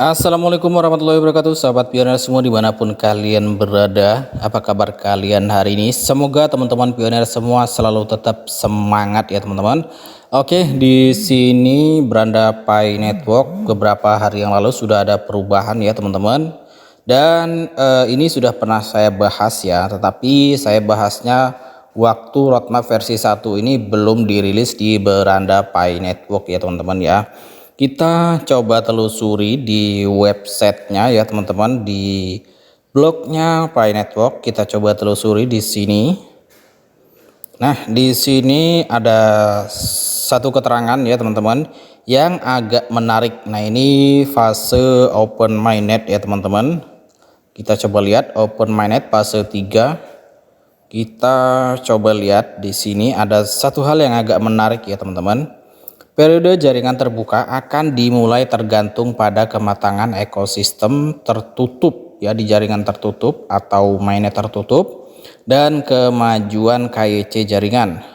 Assalamualaikum warahmatullahi wabarakatuh, sahabat pioner semua dimanapun kalian berada. Apa kabar kalian hari ini? Semoga teman-teman pioner semua selalu tetap semangat ya teman-teman. Oke, di sini Beranda Pi Network beberapa hari yang lalu sudah ada perubahan ya teman-teman. Dan ini sudah pernah saya bahas ya, tetapi saya bahasnya waktu roadmap versi 1 ini belum dirilis di Beranda Pi Network ya teman-teman ya. Kita coba telusuri di websitenya ya teman-teman, di blognya Pi Network. Kita coba telusuri di sini. Nah, di sini ada satu keterangan ya teman-teman yang agak menarik. Nah, ini fase open mainnet ya teman-teman. Kita coba lihat open mainnet fase 3. Kita coba lihat di sini ada satu hal yang agak menarik ya teman-teman. Periode jaringan terbuka akan dimulai tergantung pada kematangan ekosistem tertutup ya, di jaringan tertutup atau mainnet tertutup, dan kemajuan KYC jaringan.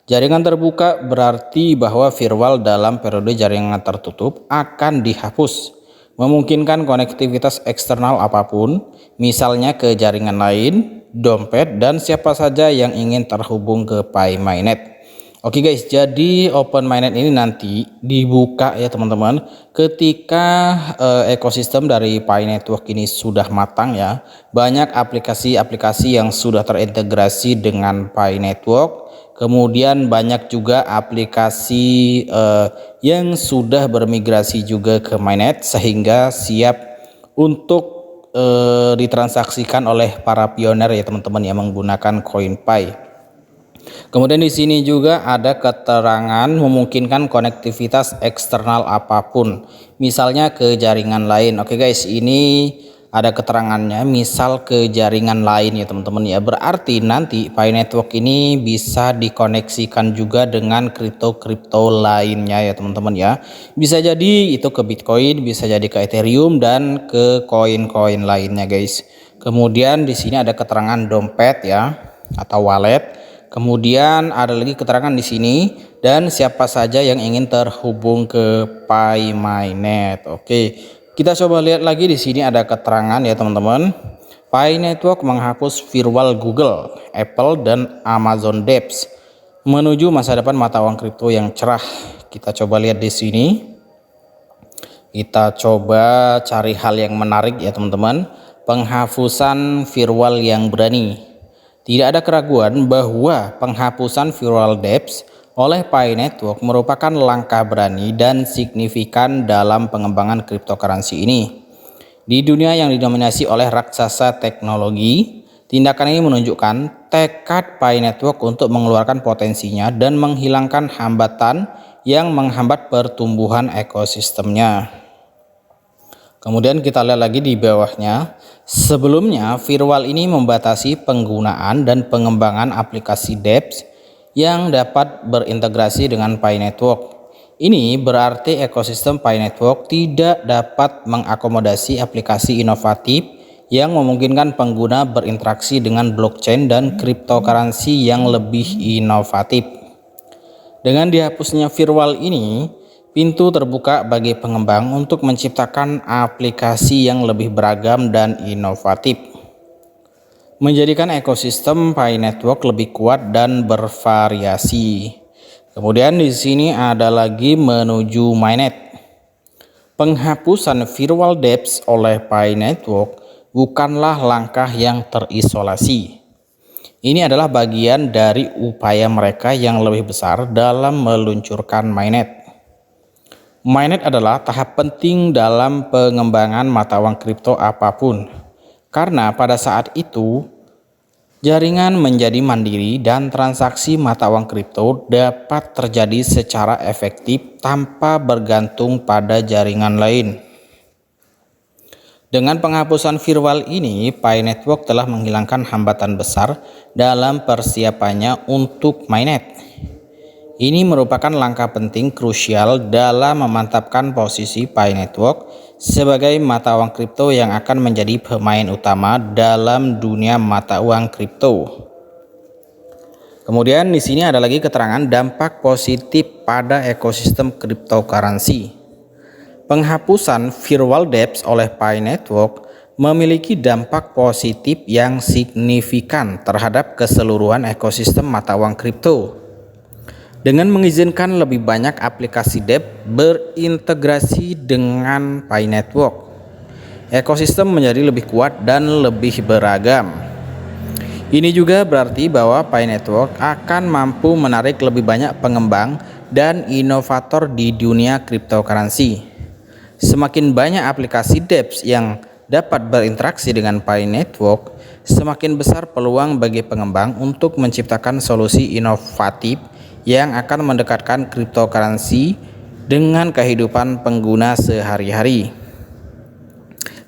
Jaringan terbuka berarti bahwa firewall dalam periode jaringan tertutup akan dihapus, memungkinkan konektivitas eksternal apapun, misalnya ke jaringan lain, dompet, dan siapa saja yang ingin terhubung ke Pi Mainnet. Oke guys, jadi open mainnet ini nanti dibuka ya teman-teman ketika ekosistem dari Pi Network ini sudah matang ya. Banyak aplikasi-aplikasi yang sudah terintegrasi dengan Pi Network. Kemudian banyak juga aplikasi yang sudah bermigrasi juga ke mainnet sehingga siap untuk ditransaksikan oleh para pioner ya teman-teman yang menggunakan koin Pi. Kemudian di sini juga ada keterangan memungkinkan konektivitas eksternal apapun, misalnya ke jaringan lain. Oke guys, ini ada keterangannya, misal ke jaringan lain ya teman-teman ya. Berarti nanti Pi Network ini bisa dikoneksikan juga dengan kripto-kripto lainnya ya teman-teman ya. Bisa jadi itu ke Bitcoin, bisa jadi ke Ethereum, dan ke koin-koin lainnya guys. Kemudian di sini ada keterangan dompet ya atau wallet. Kemudian ada lagi keterangan di sini, dan siapa saja yang ingin terhubung ke Pi Mainnet. Oke, kita coba lihat lagi di sini ada keterangan ya teman-teman. Pi Network menghapus firewall Google, Apple, dan Amazon Dapps menuju masa depan mata uang kripto yang cerah. Kita coba lihat di sini. Kita coba cari hal yang menarik ya teman-teman. Penghapusan firewall yang berani. Tidak ada keraguan bahwa penghapusan firewall dApps oleh Pi Network merupakan langkah berani dan signifikan dalam pengembangan cryptocurrency ini. Di dunia yang didominasi oleh raksasa teknologi, tindakan ini menunjukkan tekad Pi Network untuk mengeluarkan potensinya dan menghilangkan hambatan yang menghambat pertumbuhan ekosistemnya. Kemudian kita lihat lagi di bawahnya. Sebelumnya firewall ini membatasi penggunaan dan pengembangan aplikasi dApps yang dapat berintegrasi dengan Pi Network. Ini berarti ekosistem Pi Network tidak dapat mengakomodasi aplikasi inovatif yang memungkinkan pengguna berinteraksi dengan blockchain dan cryptocurrency yang lebih inovatif. Dengan dihapusnya firewall ini, pintu terbuka bagi pengembang untuk menciptakan aplikasi yang lebih beragam dan inovatif, menjadikan ekosistem Pi Network lebih kuat dan bervariasi. Kemudian di sini ada lagi menuju mainnet. Penghapusan firewall dApps oleh Pi Network bukanlah langkah yang terisolasi. Ini adalah bagian dari upaya mereka yang lebih besar dalam meluncurkan mainnet. Mainnet adalah tahap penting dalam pengembangan mata uang kripto apapun, karena pada saat itu jaringan menjadi mandiri dan transaksi mata uang kripto dapat terjadi secara efektif tanpa bergantung pada jaringan lain. Dengan penghapusan firewall ini, Pi Network telah menghilangkan hambatan besar dalam persiapannya untuk mainnet. Ini merupakan langkah penting krusial dalam memantapkan posisi Pi Network sebagai mata uang kripto yang akan menjadi pemain utama dalam dunia mata uang kripto. Kemudian di sini ada lagi keterangan dampak positif pada ekosistem cryptocurrency. penghapusan virtual dApps oleh Pi Network memiliki dampak positif yang signifikan terhadap keseluruhan ekosistem mata uang kripto. Dengan mengizinkan lebih banyak aplikasi dApp berintegrasi dengan Pi Network, ekosistem menjadi lebih kuat dan lebih beragam. Ini juga berarti bahwa Pi Network akan mampu menarik lebih banyak pengembang dan inovator di dunia cryptocurrency. Semakin banyak aplikasi dApps yang dapat berinteraksi dengan Pi Network, semakin besar peluang bagi pengembang untuk menciptakan solusi inovatif yang akan mendekatkan cryptocurrency dengan kehidupan pengguna sehari-hari.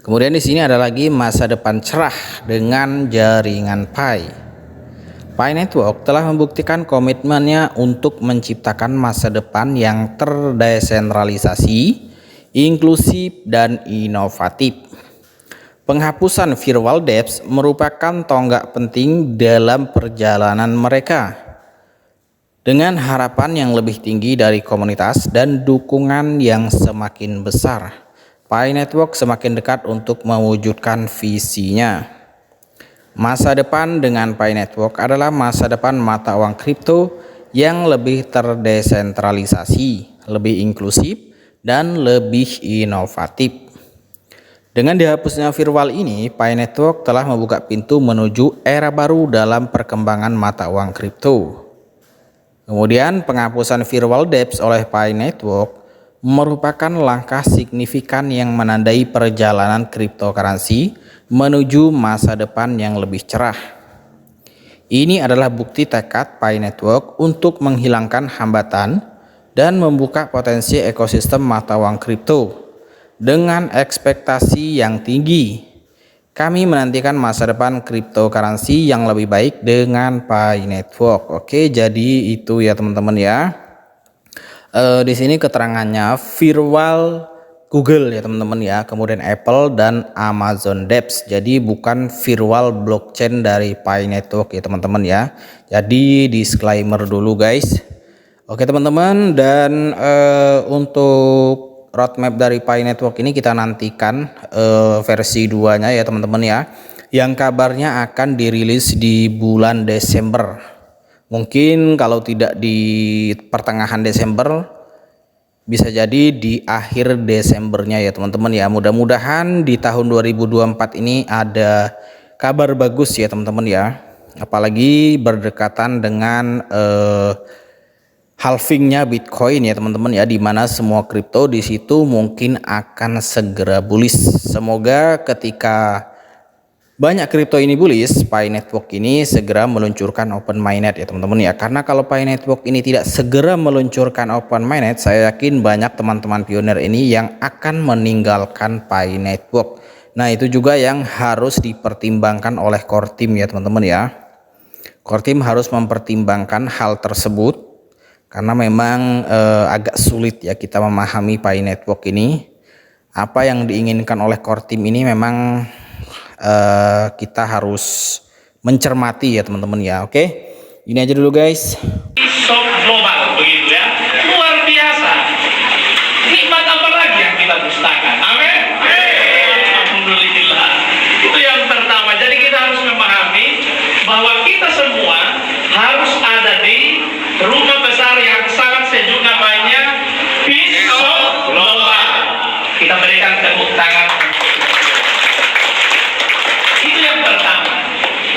Kemudian di sini ada lagi masa depan cerah dengan jaringan Pi. Pi Network telah membuktikan komitmennya untuk menciptakan masa depan yang terdesentralisasi, inklusif, dan inovatif. Penghapusan virtual dApps merupakan tonggak penting dalam perjalanan mereka. Dengan harapan yang lebih tinggi dari komunitas dan dukungan yang semakin besar, Pi Network semakin dekat untuk mewujudkan visinya. Masa depan dengan Pi Network adalah masa depan mata uang kripto yang lebih terdesentralisasi, lebih inklusif, dan lebih inovatif. Dengan dihapusnya virtual ini, Pi Network telah membuka pintu menuju era baru dalam perkembangan mata uang kripto. Kemudian penghapusan virtual dApps oleh Pi Network merupakan langkah signifikan yang menandai perjalanan cryptocurrency menuju masa depan yang lebih cerah. Ini adalah bukti tekad Pi Network untuk menghilangkan hambatan dan membuka potensi ekosistem mata uang kripto dengan ekspektasi yang tinggi. Kami menantikan masa depan cryptocurrency yang lebih baik dengan Pi Network. Oke, jadi itu ya teman-teman ya. Di sini keterangannya virtual Google ya teman-teman ya, kemudian Apple dan Amazon dApps. Jadi bukan virtual blockchain dari Pi Network ya teman-teman ya. Jadi disclaimer dulu guys. Oke teman-teman, dan untuk roadmap dari Pi Network ini kita nantikan versi 2-nya ya teman-teman ya, yang kabarnya akan dirilis di bulan Desember. Mungkin kalau tidak di pertengahan Desember, bisa jadi di akhir Desembernya ya teman-teman ya. Mudah-mudahan di tahun 2024 ini ada kabar bagus ya teman-teman ya, apalagi berdekatan dengan halvingnya Bitcoin ya teman-teman ya, dimana semua kripto di situ mungkin akan segera bullish. Semoga ketika banyak kripto ini bullish, Pi Network ini segera meluncurkan open mainnet ya teman-teman ya. Karena kalau Pi Network ini tidak segera meluncurkan open mainnet, saya yakin banyak teman-teman pionir ini yang akan meninggalkan Pi Network. Nah itu juga yang harus dipertimbangkan oleh core team ya teman-teman ya. Core team harus mempertimbangkan hal tersebut, karena memang agak sulit ya kita memahami Pi Network ini. Apa yang diinginkan oleh core team ini memang kita harus mencermati ya teman-teman ya. Oke, ini aja dulu guys. Shop global begitu ya, luar biasa. Nikmat apa lagi yang kita dustakan? Amin. Alhamdulillah. Itu yang pertama. Jadi kita harus memahami bahwa kita semua harus ada di rumah besar yang sangat sejuk, namanya Shop Global. Kita berikan tepuk tangan. Itu yang pertama.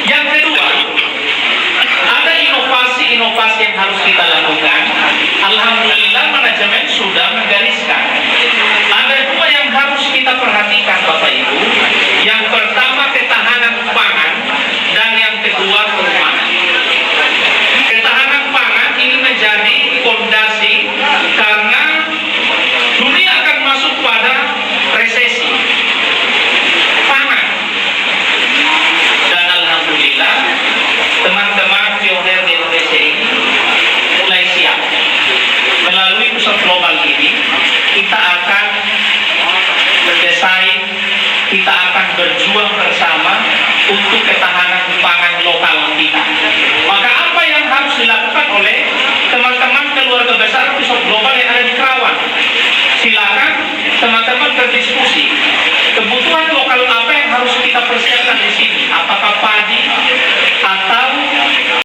Yang kedua, ada inovasi-inovasi yang harus kita lakukan. Alhamdulillah manajemen sudah menggariskan. Ada dua yang harus kita perhatikan Bapak Ibu. Yang pertama ketahanan pangan, dan yang kedua keuangan. Ketahanan pangan ini menjadi fondasi karena dunia akan masuk pada resesi pangan. Dan alhamdulillah teman-teman pionir di Indonesia ini mulai siap. Melalui pusat global ini kita akan berdesain, kita akan berjuang bersama untuk ketahanan pangan lokal kita. Maka apa yang harus dilakukan oleh teman-teman keluarga besar pusat global yang ada di Kerawang? Silakan teman Apakah